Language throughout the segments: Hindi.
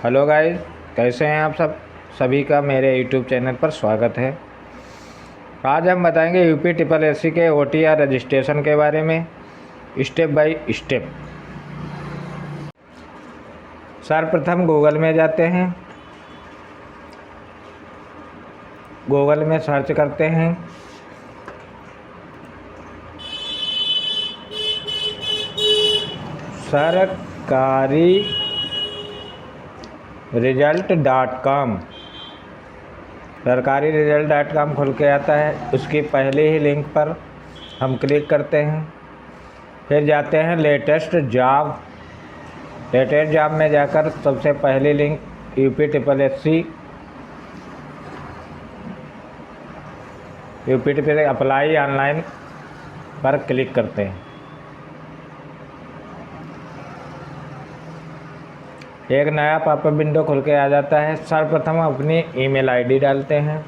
हेलो गाइस, कैसे हैं आप सब। सभी का मेरे यूट्यूब चैनल पर स्वागत है। आज हम बताएंगे यूपी ट्रिपल एससी के OTR रजिस्ट्रेशन के बारे में स्टेप बाय स्टेप। सर्वप्रथम गूगल में जाते हैं। गूगल में सर्च करते हैं सरकारी रिजल्ट.com। सरकारी रिजल्ट.com खुल के आता है। उसकी पहले ही लिंक पर हम क्लिक करते हैं। फिर जाते हैं लेटेस्ट जॉब में जाकर सबसे पहली link UP triple apply online पर क्लिक करते हैं। एक नया पॉपअप विंडो खुल के आ जाता है। सर्वप्रथम अपनी ईमेल आईडी डालते हैं।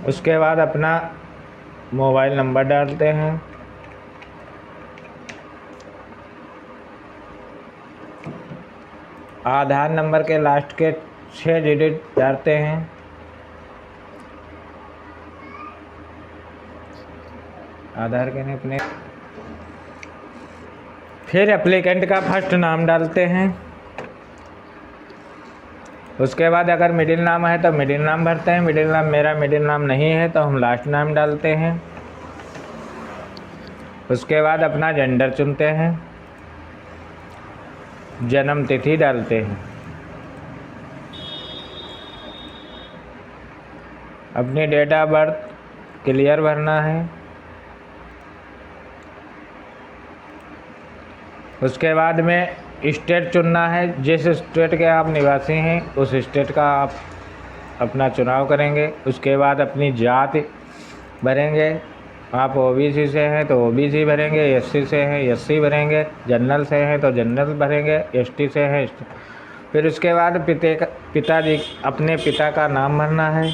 उसके बाद अपना मोबाइल नंबर डालते हैं। आधार नंबर के लास्ट के 6 डिजिट डालते हैं। आधार के अपने फिर एप्लीकेंट का फर्स्ट नाम डालते हैं। उसके बाद अगर मिडिल नाम है तो मिडिल नाम भरते हैं। मेरा मिडिल नाम नहीं है तो हम लास्ट नाम डालते हैं। उसके बाद अपना जेंडर चुनते हैं। जन्म तिथि डालते हैं। अपनी डेट ऑफ बर्थ क्लियर भरना है। उसके बाद में स्टेट चुनना है। जिस स्टेट के आप निवासी हैं उस स्टेट का आप अपना चुनाव करेंगे। उसके बाद अपनी जाति भरेंगे। आप OBC से हैं तो OBC भरेंगे, SC से हैं SC भरेंगे, जनरल से हैं तो जनरल भरेंगे, ST से हैं ST। फिर उसके बाद पिताजी अपने पिता का नाम भरना है।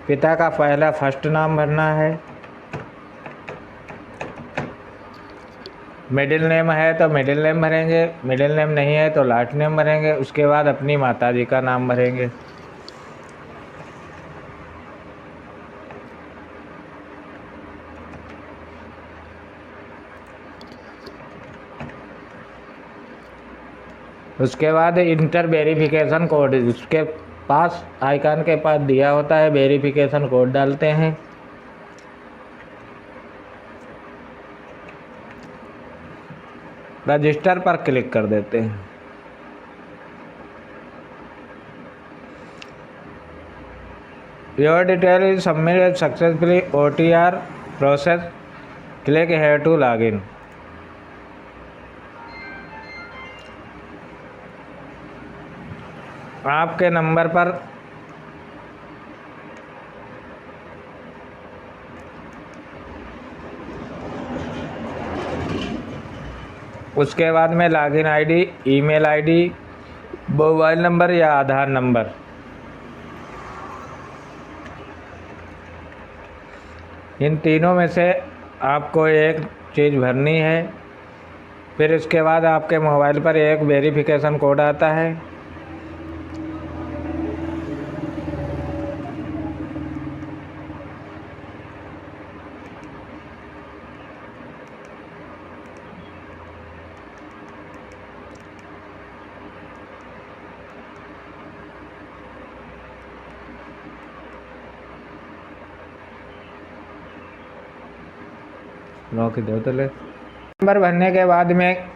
पिता का पहला फर्स्ट नाम भरना है। मिडिल नेम है तो मिडिल नेम भरेंगे, मिडिल नेम नहीं है तो लास्ट नेम भरेंगे। उसके बाद अपनी माताजी का नाम भरेंगे। उसके बाद इंटर वेरिफिकेशन कोड, उसके पास आइकन के पास दिया होता है, वेरिफिकेशन कोड डालते हैं। रजिस्टर पर क्लिक कर देते हैं। Your detail is submitted successfully OTR process, click here to login. आपके नंबर पर उसके बाद में login ID, email ID, mobile number या आधार नंबर, इन तीनों में से आपको एक चीज़ भरनी है। फिर इसके बाद आपके मोबाइल पर एक वेरिफिकेशन कोड आता है। नंबर भरने के बाद में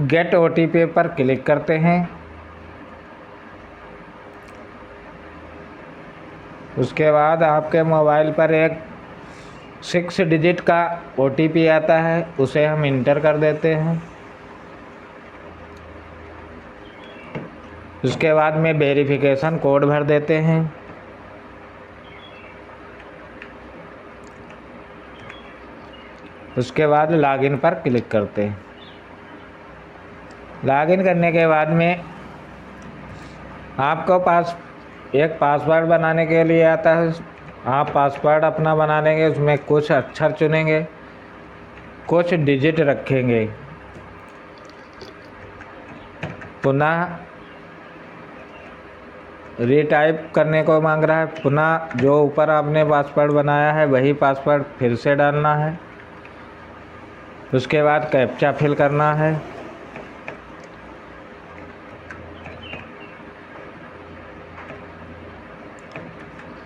गेट OTP पर क्लिक करते हैं। उसके बाद आपके मोबाइल पर एक 6 डिजिट का OTP आता है, उसे हम इंटर कर देते हैं। उसके बाद में वेरिफिकेशन कोड भर देते हैं। उसके बाद लॉगिन पर क्लिक करते हैं। लॉगिन करने के बाद में आपको एक पासवर्ड बनाने के लिए आता है। आप पासवर्ड अपना बना लेंगे, उसमें कुछ अक्षर चुनेंगे, कुछ डिजिट रखेंगे, पुनः रीटाइप करने को मांग रहा है, पुनः जो ऊपर आपने पासवर्ड बनाया है वही पासवर्ड फिर से डालना है। उसके बाद कैप्चा फिल करना है।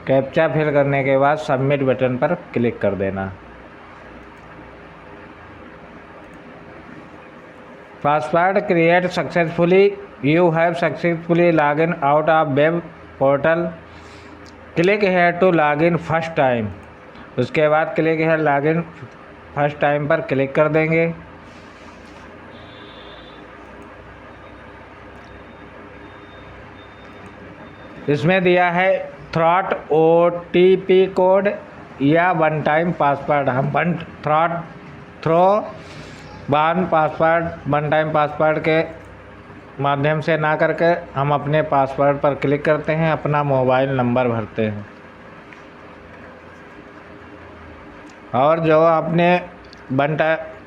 कैप्चा फिल करने के बाद सबमिट बटन पर क्लिक कर देना। Password create successfully, you have successfully log in out of web portal, click here to log in first time. उसके बाद click here log in first time पर क्लिक कर देंगे। इसमें दिया है थ्रॉट OTP कोड या वन टाइम पासवर्ड। हम वन टाइम पासवर्ड के माध्यम से ना करके हम अपने पासवर्ड पर क्लिक करते हैं, अपना मोबाइल नंबर भरते हैं और जो आपने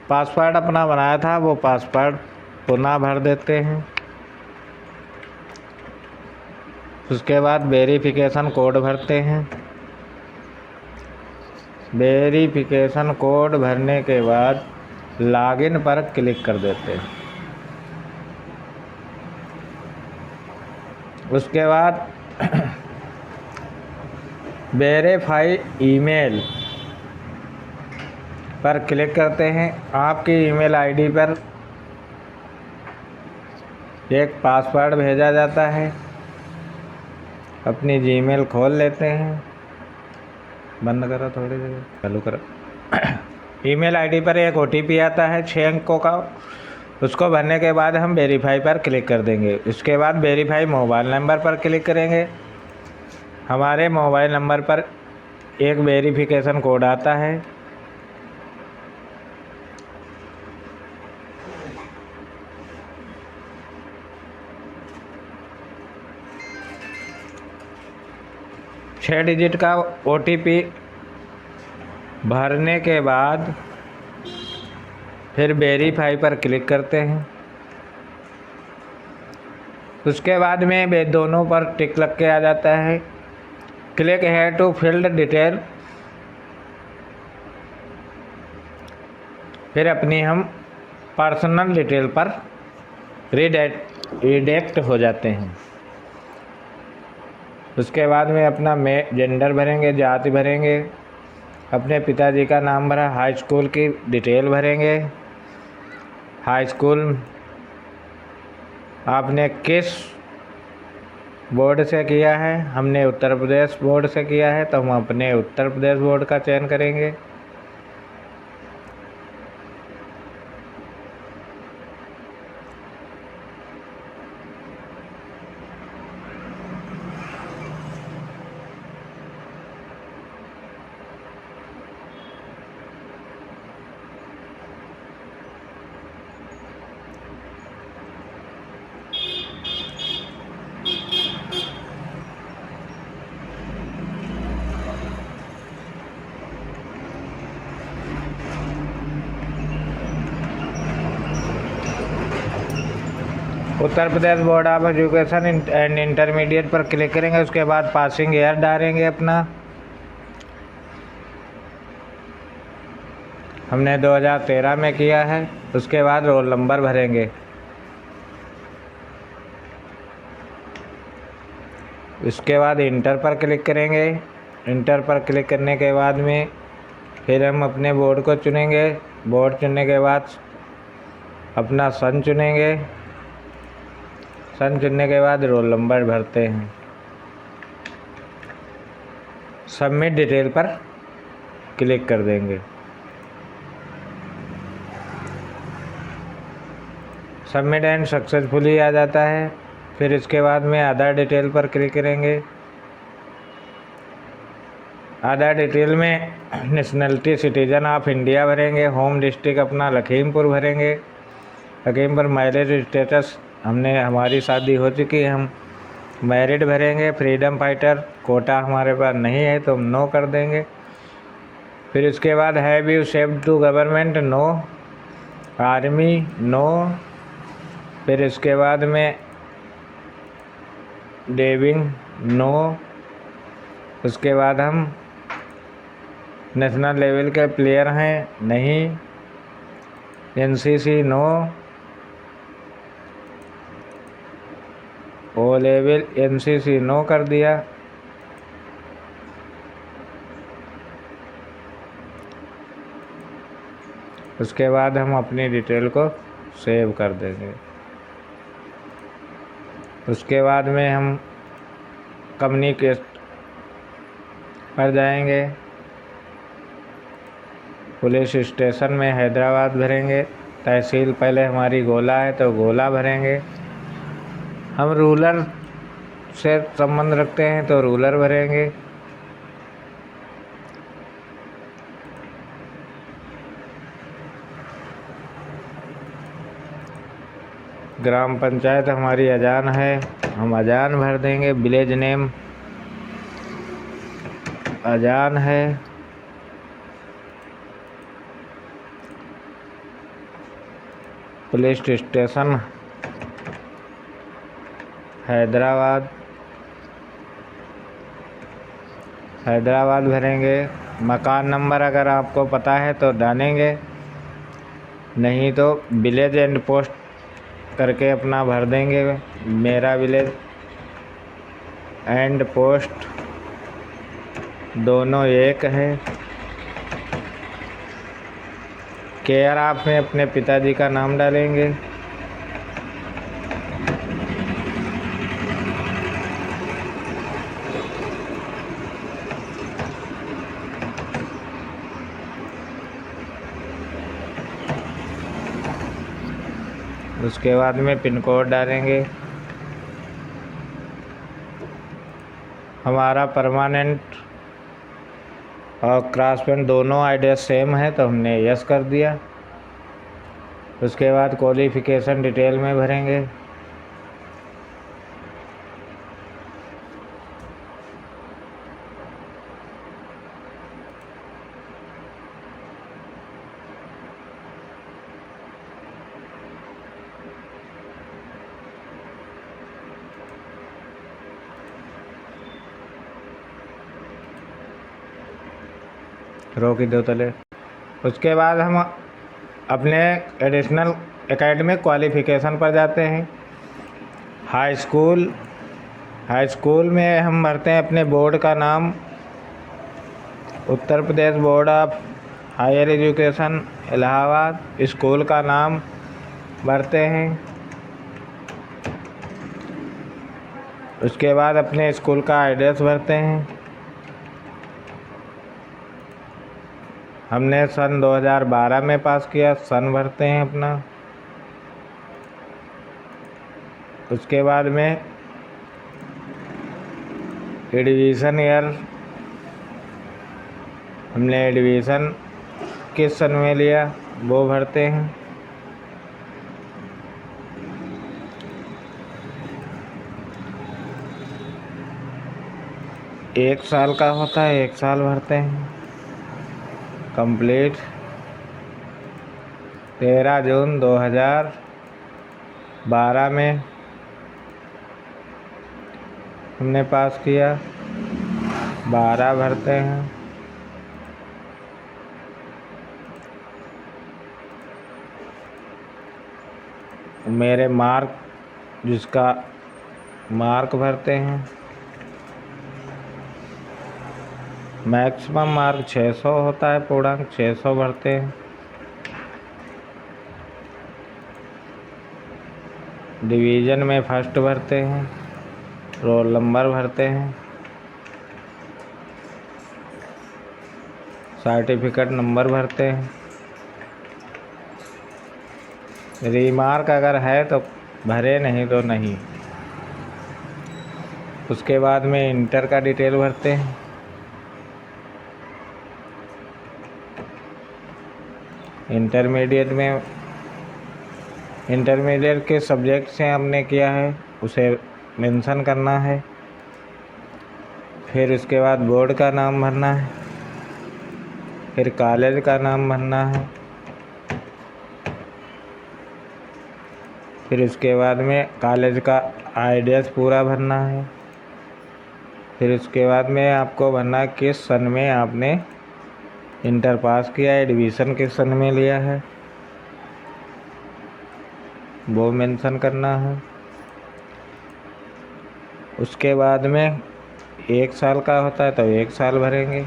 पासवर्ड अपना बनाया था वो पासवर्ड पुनः भर देते हैं। उसके बाद वेरिफिकेशन कोड भरते हैं। वेरिफिकेशन कोड भरने के बाद लॉगिन पर क्लिक कर देते हैं। उसके बाद वेरीफाई ईमेल पर क्लिक करते हैं। आपकी ईमेल आईडी पर एक पासवर्ड भेजा जाता है। अपनी जीमेल खोल लेते हैं, बंद करो, थोड़ी देर चालू करो। ईमेल आईडी पर एक OTP आता है 6 अंकों का, उसको भरने के बाद हम वेरीफाई पर क्लिक कर देंगे। उसके बाद वेरीफाई मोबाइल नंबर पर क्लिक करेंगे। हमारे मोबाइल नंबर पर एक वेरिफिकेशन कोड आता है। छः डिजिट का OTP भरने के बाद फिर वेरीफाई पर क्लिक करते हैं। उसके बाद में वे दोनों पर टिक लग के आ जाता है। क्लिक है टू फील्ड डिटेल, फिर अपनी हम पर्सनल डिटेल पर रिडायरेक्ट हो जाते हैं। उसके बाद में अपना जेंडर भरेंगे, जाति भरेंगे, अपने पिताजी का नाम भरा, हाई स्कूल की डिटेल भरेंगे। हाई स्कूल आपने किस बोर्ड से किया है? हमने उत्तर प्रदेश बोर्ड से किया है, तो हम अपने उत्तर प्रदेश बोर्ड का चयन करेंगे। Uttar Pradesh board of education and intermediate पर क्लिक करेंगे। उसके बाद पासिंग ईयर डालेंगे अपना। हमने 2013 में किया है। उसके बाद रोल नंबर भरेंगे। उसके बाद इंटर पर क्लिक करेंगे। इंटर पर क्लिक करने के बाद में फिर हम अपने बोर्ड को चुनेंगे। बोर्ड चुनने के बाद अपना सन चुनेंगे। सन चुनने के बाद रोल नंबर भरते हैं। सबमिट डिटेल पर क्लिक कर देंगे। सबमिट एंड सक्सेसफुली आ जाता है। फिर इसके बाद में आधार डिटेल पर क्लिक करेंगे। आधार डिटेल में नेशनलिटी सिटीजन ऑफ इंडिया भरेंगे। होम डिस्ट्रिक्ट अपना लखीमपुर भरेंगे। अगेन पर मैरिज स्टेटस, हमारी शादी हो चुकी है, हम मैरिड भरेंगे। फ्रीडम फाइटर कोटा हमारे पास नहीं है तो हम नो कर देंगे। फिर उसके बाद have you served to government, no. Army, no. फिर इसके बाद में डेविंग, नो। उसके बाद हम नेशनल लेवल के प्लेयर हैं, नहीं। NCC, no. O level NCC no कर दिया। उसके बाद हम अपनी डिटेल को सेव कर देंगे। उसके बाद में हम कम्युनिकेट पर जाएंगे। पुलिस स्टेशन में हैदराबाद भरेंगे। तहसील पहले हमारी गोला है तो गोला भरेंगे। हम रूरल से संबंध रखते हैं तो रूरल भरेंगे। ग्राम पंचायत हमारी अजान है, हम अजान भर देंगे। विलेज नेम अजान है। पुलिस स्टेशन हैदराबाद, हैदराबाद भरेंगे। मकान नंबर अगर आपको पता है तो डालेंगे, नहीं तो विलेज एंड पोस्ट करके अपना भर देंगे। मेरा विलेज एंड पोस्ट दोनों एक है। केयर आप में अपने पिताजी का नाम डालेंगे। उसके बाद में पिन कोड डालेंगे। हमारा परमानेंट और क्रॉस पेंट दोनों आइडिया सेम है तो हमने यस कर दिया। उसके बाद क्वालिफ़िकेशन डिटेल में भरेंगे। रोक ही दो तले। उसके बाद हम अपने एडिशनल एकेडमिक क्वालिफ़िकेशन पर जाते हैं। हाई स्कूल, हाई स्कूल में हम भरते हैं अपने बोर्ड का नाम। Uttar Pradesh board of higher education Allahabad, school का नाम भरते हैं। उसके बाद अपने स्कूल का एड्रेस भरते हैं। हमने सन 2012 में पास किया, सन भरते हैं अपना। उसके बाद में एडमिशन ईयर, हमने एडमिशन किस सन में लिया वो भरते हैं। एक साल का होता है, एक साल भरते हैं। कंप्लीट 13 जून 2012 में हमने पास किया। 12 भरते हैं। मेरे मार्क, जिसका मार्क भरते हैं। मैक्सिमम मार्क 600 होता है, पूर्णांक 600 भरते हैं। डिवीज़न में फर्स्ट भरते हैं। रोल नंबर भरते हैं। सर्टिफिकेट नंबर भरते हैं। रिमार्क अगर है तो भरे, नहीं तो नहीं। उसके बाद में इंटर का डिटेल भरते हैं। इंटरमीडिएट में इंटरमीडिएट के सब्जेक्ट से हमने किया है उसे मेंशन करना है। फिर उसके बाद बोर्ड का नाम भरना है, फिर कॉलेज का नाम भरना है, फिर उसके बाद में कॉलेज का एड्रेस पूरा भरना है। फिर उसके बाद में आपको भरना है किस सन में आपने इंटर पास किया है, एडमिशन किस सन में लिया है, वो मेंशन करना है। उसके बाद में 1 साल का होता है तो 1 साल भरेंगे।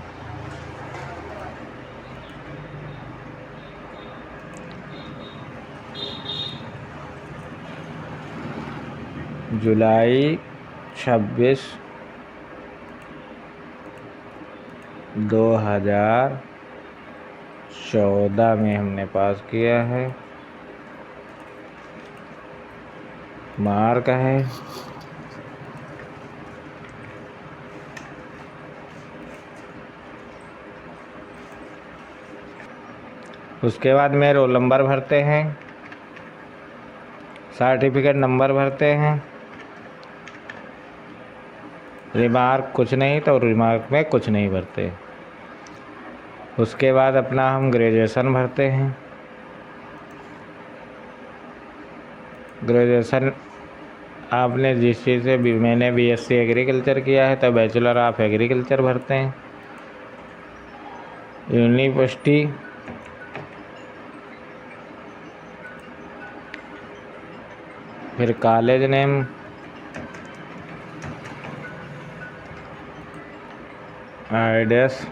जुलाई 26, 2014 में हमने पास किया है। मार्क है उसके बाद में रोल नंबर भरते हैं, सर्टिफिकेट नंबर भरते हैं। रिमार्क कुछ नहीं तो रिमार्क में कुछ नहीं भरते। उसके बाद अपना हम ग्रेजुएशन भरते हैं। ग्रेजुएशन आपने जिस चीज़ से भी, मैंने बीएससी एग्रीकल्चर किया है तो बैचलर ऑफ एग्रीकल्चर भरते हैं। यूनिवर्सिटी, फिर कॉलेज नेम, एड्रेस,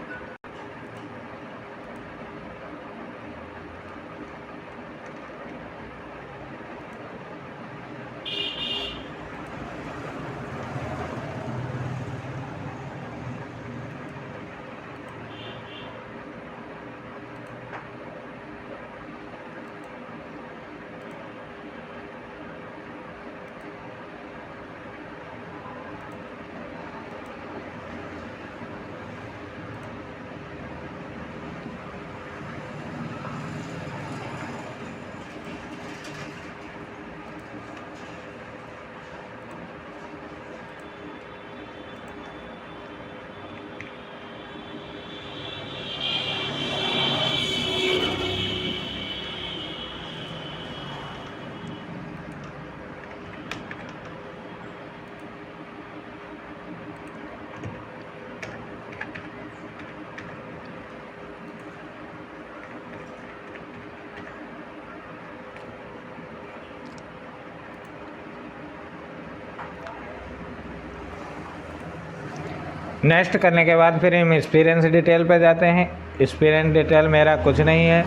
नेक्स्ट करने के बाद फिर हम एक्सपीरियंस डिटेल पे जाते हैं। एक्सपीरियंस डिटेल मेरा कुछ नहीं है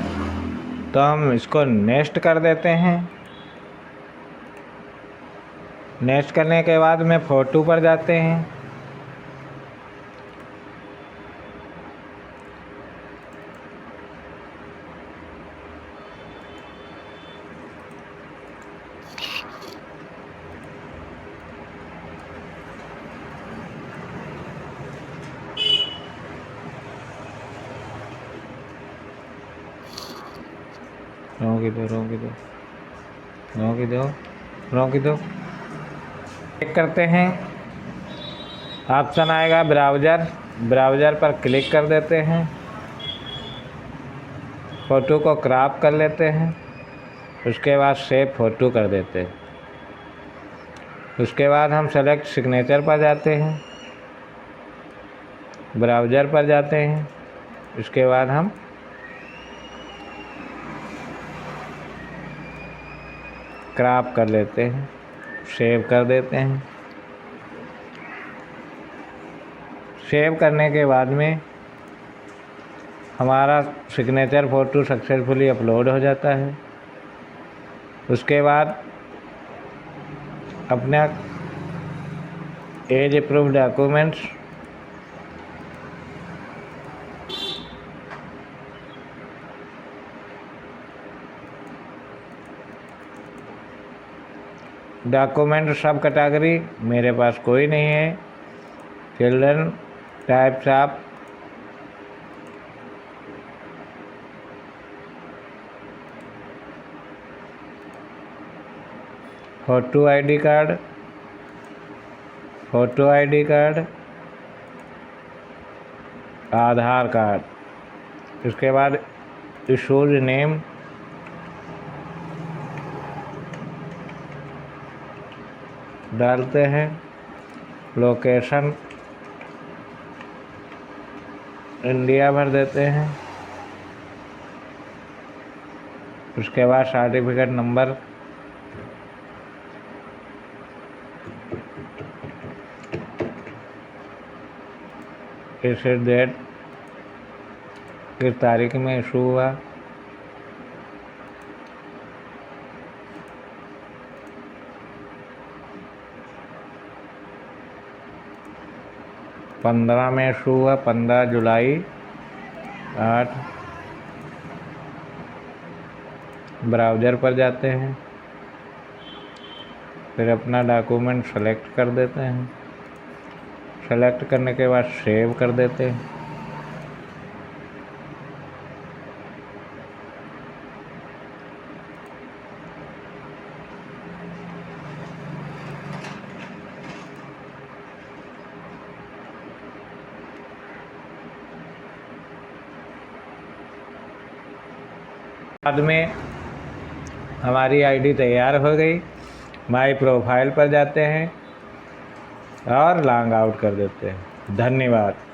तो हम इसको नेक्स्ट कर देते हैं। नेक्स्ट करने के बाद में फ़ोटो पर जाते हैं। रोक दो। क्लिक करते हैं, ऑप्शन आएगा ब्राउज़र पर क्लिक कर देते हैं। फ़ोटो को क्रॉप कर लेते हैं। उसके बाद सेव फ़ोटो कर देते हैं। उसके बाद हम सेलेक्ट सिग्नेचर पर जाते हैं, ब्राउज़र पर जाते हैं। उसके बाद हम क्रॉप कर लेते हैं, सेव कर देते हैं। सेव करने के बाद में हमारा सिग्नेचर फ़ोटो सक्सेसफुली अपलोड हो जाता है। उसके बाद अपना एज अप्रूव्ड डॉक्यूमेंट्स, डॉक्यूमेंट सब कैटेगरी मेरे पास कोई नहीं है। Children, types of, photo ID card, photo ID card, Aadhaar card. इसके बाद इशूज नेम, डालते हैं, लोकेशन इंडिया भर देते हैं। उसके बाद सर्टिफिकेट नंबर, इस डेट, किस तारीख में इशू हुआ, पंद्रह में इशू हुआ, 15 जुलाई 8। ब्राउज़र पर जाते हैं, फिर अपना डॉक्यूमेंट सेलेक्ट कर देते हैं। सेलेक्ट करने के बाद सेव कर देते हैं। बाद में हमारी आईडी तैयार हो गई। माई प्रोफाइल पर जाते हैं और लॉग आउट कर देते हैं। धन्यवाद।